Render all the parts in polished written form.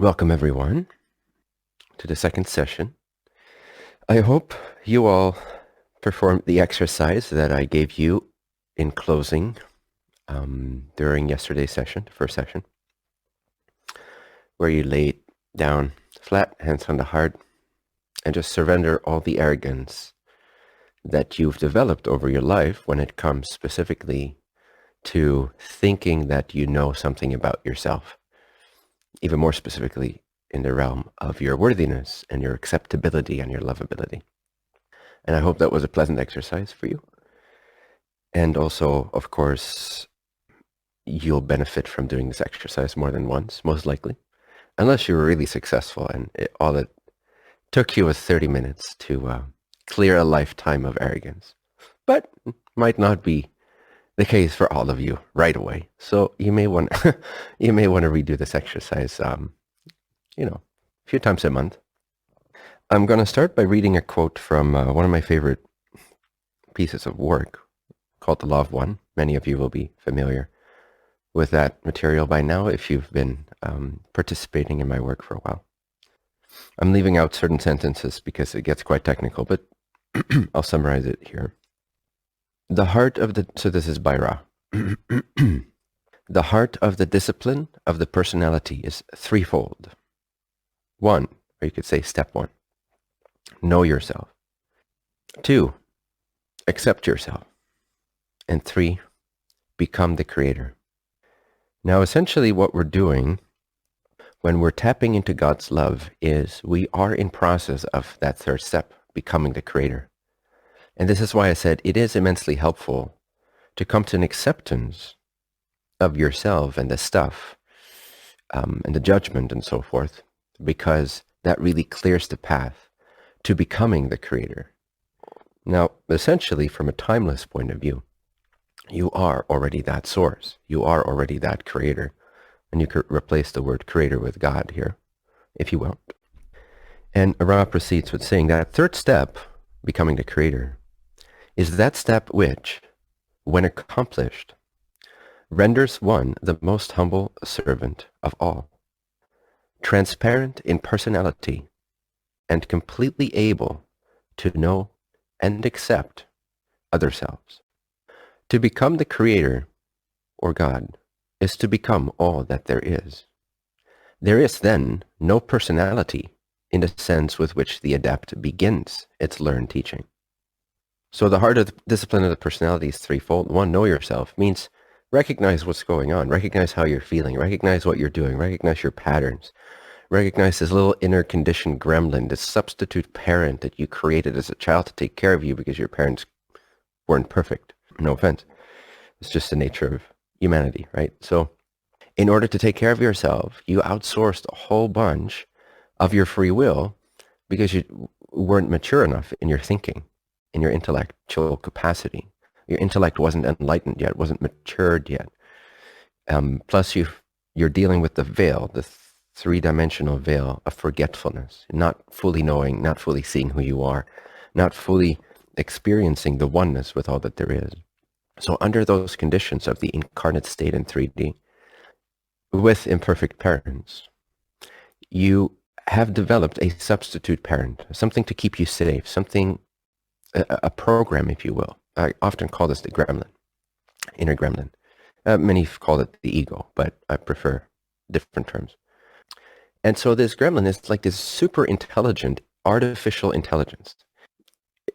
Welcome everyone to the second session. I hope you all performed the exercise that I gave you in closing during yesterday's session, the first session, where you laid down flat, hands on the heart, and just surrender all the arrogance that you've developed over your life when it comes specifically to thinking that you know something about yourself, even more specifically in the realm of your worthiness and your acceptability and your lovability. And I hope that was a pleasant exercise for you. And also, of course, you'll benefit from doing this exercise more than once, most likely, unless you were really successful and all it took you was 30 minutes to clear a lifetime of arrogance. But might not be the case for all of you right away. So you may want you may want to redo this exercise, a few times a month. I'm going to start by reading a quote from one of my favorite pieces of work called The Law of One. Many of you will be familiar with that material by now if you've been participating in my work for a while. I'm leaving out certain sentences because it gets quite technical, but I'll summarize it here. So this is by Ra. The heart of the discipline of the personality is threefold. One, or you could say step one, know yourself. Two, accept yourself. And three, become the creator. Now, essentially what we're doing when we're tapping into God's love is we are in process of that third step, becoming the creator. And this is why I said it is immensely helpful to come to an acceptance of yourself and the stuff and the judgment and so forth, because that really clears the path to becoming the creator. Now, essentially, from a timeless point of view, you are already that source. You are already that creator. And you could replace the word creator with God here, if you will. And Ra proceeds with saying that third step, becoming the creator, is that step which, when accomplished, renders one the most humble servant of all, transparent in personality, and completely able to know and accept other selves. To become the creator, or God, is to become all that there is. There is then no personality in the sense with which the adept begins its learned teaching. So the heart of the discipline of the personality is threefold. One, know yourself, means recognize what's going on, recognize how you're feeling, recognize what you're doing, recognize your patterns, recognize this little inner conditioned gremlin, this substitute parent that you created as a child to take care of you because your parents weren't perfect. No offense. It's just the nature of humanity, right? So in order to take care of yourself, you outsourced a whole bunch of your free will because you weren't mature enough in your thinking, in your intellectual capacity. Your intellect wasn't enlightened yet, wasn't matured yet. Plus you're dealing with the veil, the three-dimensional veil of forgetfulness, not fully knowing, not fully seeing who you are, not fully experiencing the oneness with all that there is. So under those conditions of the incarnate state in 3D, with imperfect parents, you have developed a substitute parent, something to keep you safe, something, a program, if you will. I often call this the gremlin, inner gremlin. Many call it the ego, but I prefer different terms. And so this gremlin is like this super intelligent artificial intelligence.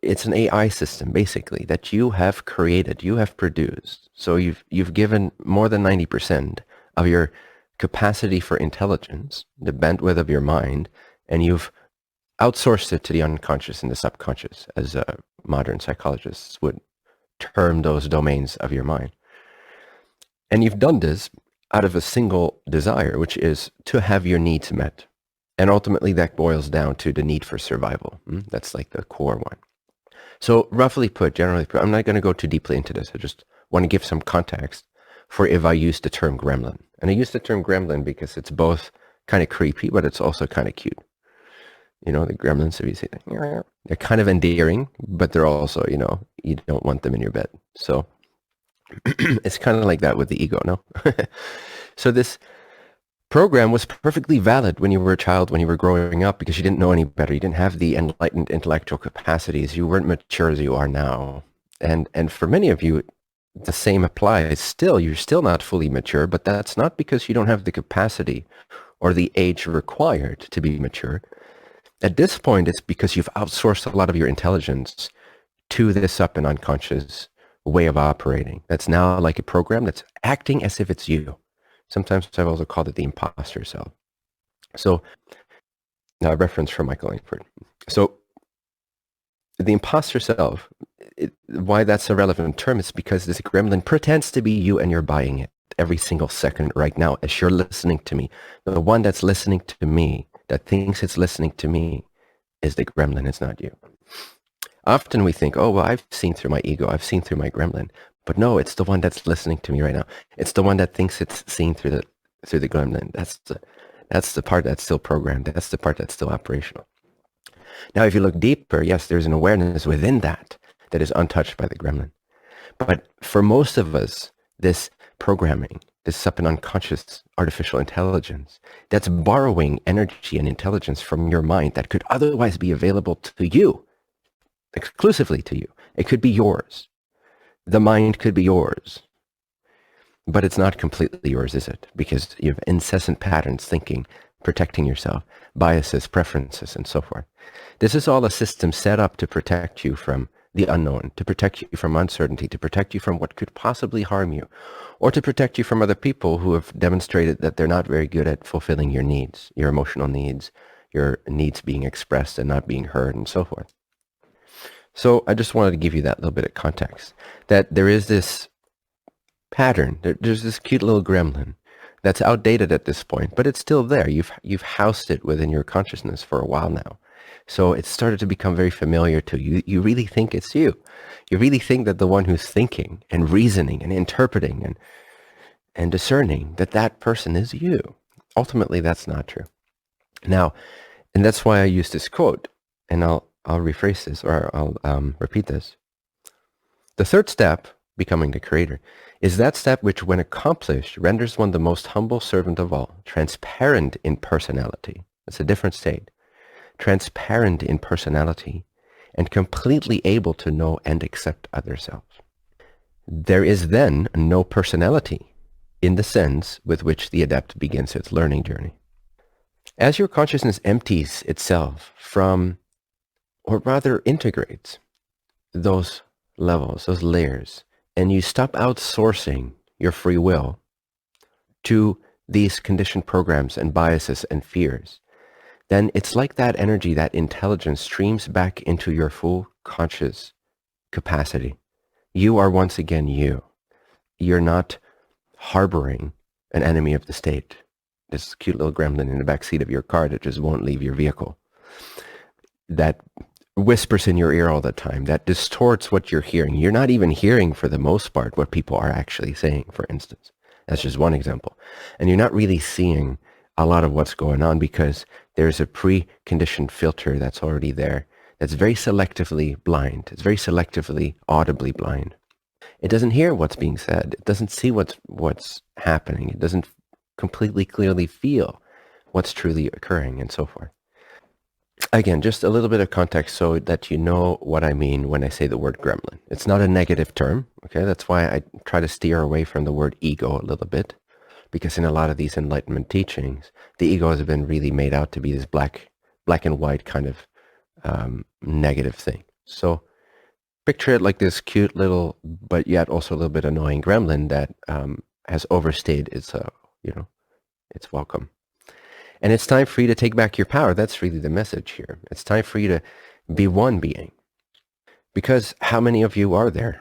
It's an AI system, basically, that you have created, you have produced. So you've given more than 90% of your capacity for intelligence, the bandwidth of your mind, and you've outsourced it to the unconscious and the subconscious, as modern psychologists would term those domains of your mind. And you've done this out of a single desire, which is to have your needs met. And ultimately that boils down to the need for survival. That's like the core one. So roughly put, generally put, I'm not going to go too deeply into this. I just want to give some context for if I use the term gremlin. And I use the term gremlin because it's both kind of creepy, but it's also kind of cute. You know, the gremlins, if you say that, they're kind of endearing, but they're also, you don't want them in your bed. So it's kind of like that with the ego, no? So this program was perfectly valid when you were a child, when you were growing up, because you didn't know any better. You didn't have the enlightened intellectual capacities. You weren't mature as you are now. And for many of you, the same applies. Still, you're still not fully mature, but that's not because you don't have the capacity or the age required to be mature. At this point, it's because you've outsourced a lot of your intelligence to this up and unconscious way of operating. That's now like a program that's acting as if it's you. Sometimes I've also called it the imposter self. So now a reference from Michael Langford. So the imposter self, why that's a relevant term is because this gremlin pretends to be you and you're buying it every single second right now as you're listening to me. The one that's listening to me, that thinks it's listening to me, is the gremlin. It's not you. Often we think, oh, well, I've seen through my ego. I've seen through my gremlin. But no, it's the one that's listening to me right now. It's the one that thinks it's seen through the gremlin. That's the part that's still programmed. That's the part that's still operational. Now, if you look deeper, yes, there's an awareness within that is untouched by the gremlin. But for most of us, this programming, this sub and unconscious artificial intelligence, that's borrowing energy and intelligence from your mind that could otherwise be available to you, exclusively to you. It could be yours. The mind could be yours. But it's not completely yours, is it? Because you have incessant patterns, thinking, protecting yourself, biases, preferences, and so forth. This is all a system set up to protect you from the unknown, to protect you from uncertainty, to protect you from what could possibly harm you, or to protect you from other people who have demonstrated that they're not very good at fulfilling your needs, your emotional needs, your needs being expressed and not being heard, and so forth. So I just wanted to give you that little bit of context, that there is this pattern. There's this cute little gremlin that's outdated at this point, but it's still there. You've housed it within your consciousness for a while now. So it's started to become very familiar to you. You really think it's you. You really think that the one who's thinking and reasoning and interpreting and discerning, that person is you. Ultimately, that's not true. Now, and that's why I use this quote, and I'll rephrase this, or I'll repeat this. The third step, becoming the creator, is that step which, when accomplished, renders one the most humble servant of all, transparent in personality. It's a different state. Transparent in personality, and completely able to know and accept other selves. There is then no personality in the sense with which the adept begins its learning journey. As your consciousness empties itself from, or rather integrates, those levels, those layers, and you stop outsourcing your free will to these conditioned programs and biases and fears, then it's like that energy, that intelligence streams back into your full conscious capacity. You are once again you. You're not harboring an enemy of the state, this cute little gremlin in the back seat of your car that just won't leave your vehicle, that whispers in your ear all the time, that distorts what you're hearing. You're not even hearing, for the most part, what people are actually saying, for instance. That's just one example. And you're not really seeing a lot of what's going on because there's a preconditioned filter that's already there that's very selectively blind. It's very selectively audibly blind. It doesn't hear what's being said. It doesn't see what's happening. It doesn't completely clearly feel what's truly occurring, and so forth. Again, just a little bit of context so that you know what I mean when I say the word gremlin. It's not a negative term, okay? That's why I try to steer away from the word ego a little bit, because in a lot of these enlightenment teachings, the ego has been really made out to be this black and white kind of negative thing. So picture it like this cute little, but yet also a little bit annoying gremlin that has overstayed its, its welcome. And it's time for you to take back your power. That's really the message here. It's time for you to be one being. Because how many of you are there?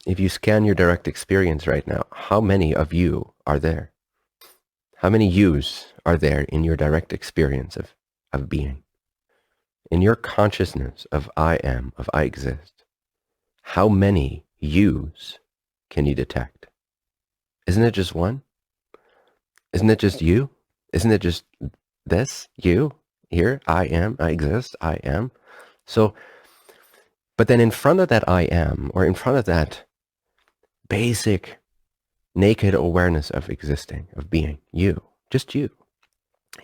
If you scan your direct experience right now, how many of you are there? How many yous are there in your direct experience of being? In your consciousness of I am, of I exist, how many yous can you detect? Isn't it just one? Isn't it just you? Isn't it just this? You? Here? I am. I exist. I am. So, but then in front of that I am, or in front of that basic naked awareness of existing, of being, you, just you,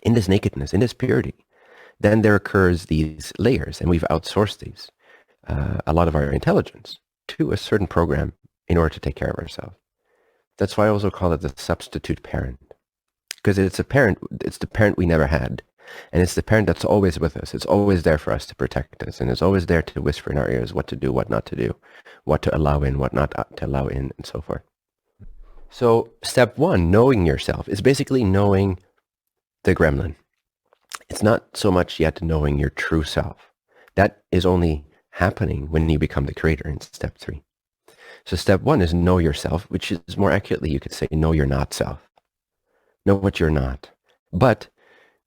in this nakedness, in this purity. Then there occurs these layers, and we've outsourced these, a lot of our intelligence, to a certain program in order to take care of ourselves. That's why I also call it the substitute parent, because it's the parent we never had. And it's the parent that's always with us. It's always there for us to protect us. And it's always there to whisper in our ears what to do, what not to do, what to allow in, what not to allow in, and so forth. So step one, knowing yourself, is basically knowing the gremlin. It's not so much yet knowing your true self. That is only happening when you become the creator in step 3. So step 1 is know yourself, which is more accurately, you could say, know your not self. Know what you're not. But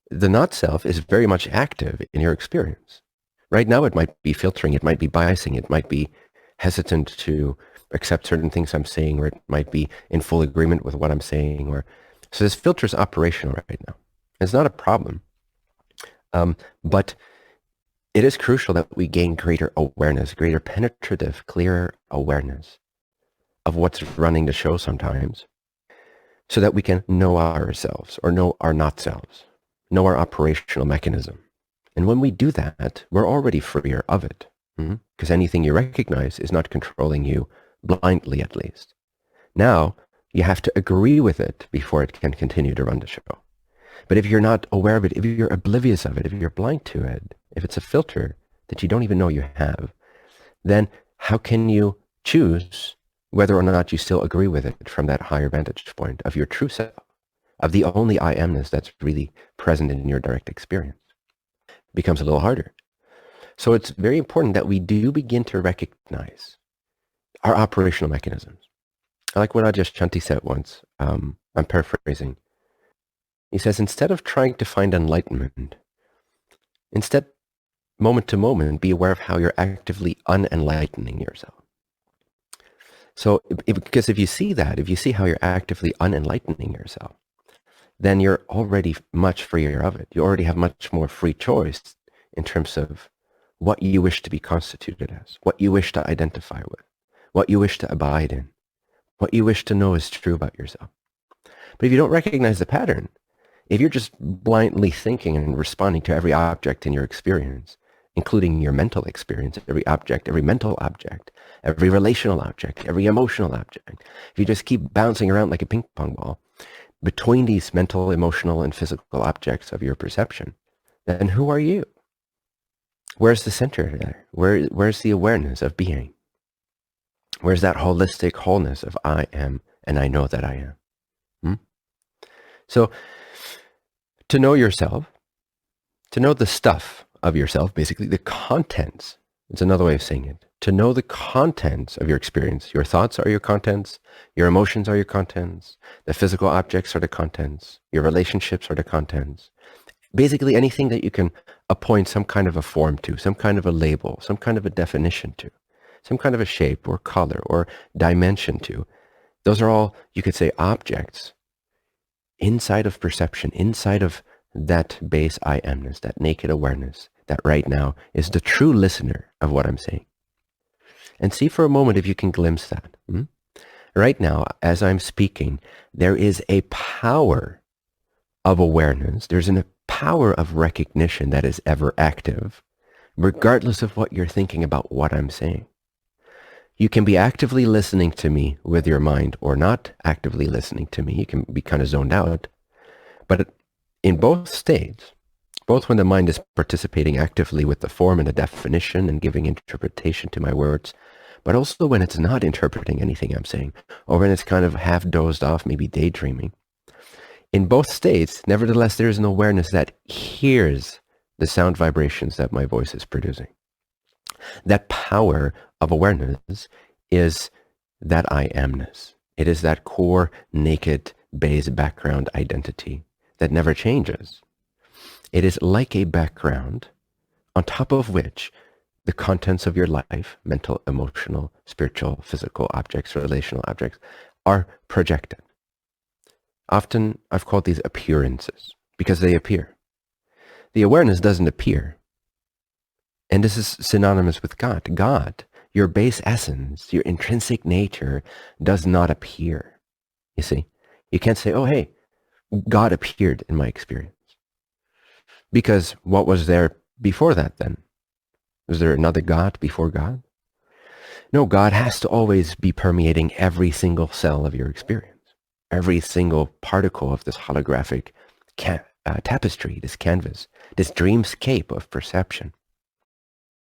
the not self is very much active in your experience. Right now, it might be filtering, it might be biasing, it might be hesitant to accept certain things I'm saying, or it might be in full agreement with what I'm saying. So this filter is operational right now. It's not a problem. But it is crucial that we gain greater awareness, greater penetrative, clearer awareness of what's running the show sometimes, so that we can know ourselves, or know our not selves, know our operational mechanism. And when we do that, we're already freer of it, because anything you recognize is not controlling you blindly, at least. Now, you have to agree with it before it can continue to run the show. But if you're not aware of it, if you're oblivious of it, if you're blind to it, if it's a filter that you don't even know you have, then how can you choose whether or not you still agree with it from that higher vantage point of your true self, of the only I amness that's really present in your direct experience? It becomes a little harder. So it's very important that we do begin to recognize our operational mechanisms. I like what Ajahn Shanti said once. I'm paraphrasing. He says, instead of trying to find enlightenment, instead, moment to moment, be aware of how you're actively unenlightening yourself. So, because if you see that, if you see how you're actively unenlightening yourself, then you're already much freer of it. You already have much more free choice in terms of what you wish to be constituted as, what you wish to identify with, what you wish to abide in, what you wish to know is true about yourself. But if you don't recognize the pattern, if you're just blindly thinking and responding to every object in your experience, including your mental experience, every object, every mental object, every relational object, every emotional object, if you just keep bouncing around like a ping pong ball between these mental, emotional, and physical objects of your perception, then who are you? Where's the center there? Where's the awareness of being? Where's that holistic wholeness of I am and I know that I am? So, to know yourself, to know the stuff of yourself, basically the contents, it's another way of saying it. To know the contents of your experience. Your thoughts are your contents. Your emotions are your contents. The physical objects are the contents. Your relationships are the contents. Basically anything that you can appoint some kind of a form to, some kind of a label, some kind of a definition to, some kind of a shape or color or dimension to. Those are all, you could say, objects inside of perception, inside of that base I amness, that naked awareness that right now is the true listener of what I'm saying. And see for a moment if you can glimpse that. Right now, as I'm speaking, there is a power of awareness. There's a power of recognition that is ever active, regardless of what you're thinking about what I'm saying. You can be actively listening to me with your mind or not actively listening to me. You can be kind of zoned out. But in both states, both when the mind is participating actively with the form and the definition and giving interpretation to my words, but also when it's not interpreting anything I'm saying, or when it's kind of half dozed off, maybe daydreaming. In both states, nevertheless, there is an awareness that hears the sound vibrations that my voice is producing. That power of awareness is that I amness. It is that core, naked, base background identity that never changes. It is like a background on top of which the contents of your life, mental, emotional, spiritual, physical objects, relational objects, are projected. Often I've called these appearances because they appear. The awareness doesn't appear. And this is synonymous with God. God, your base essence, your intrinsic nature does not appear. You see, you can't say, oh, hey, God appeared in my experience. Because what was there before that then? Was there another God before God? No, God has to always be permeating every single cell of your experience, every single particle of this holographic tapestry, this canvas, this dreamscape of perception.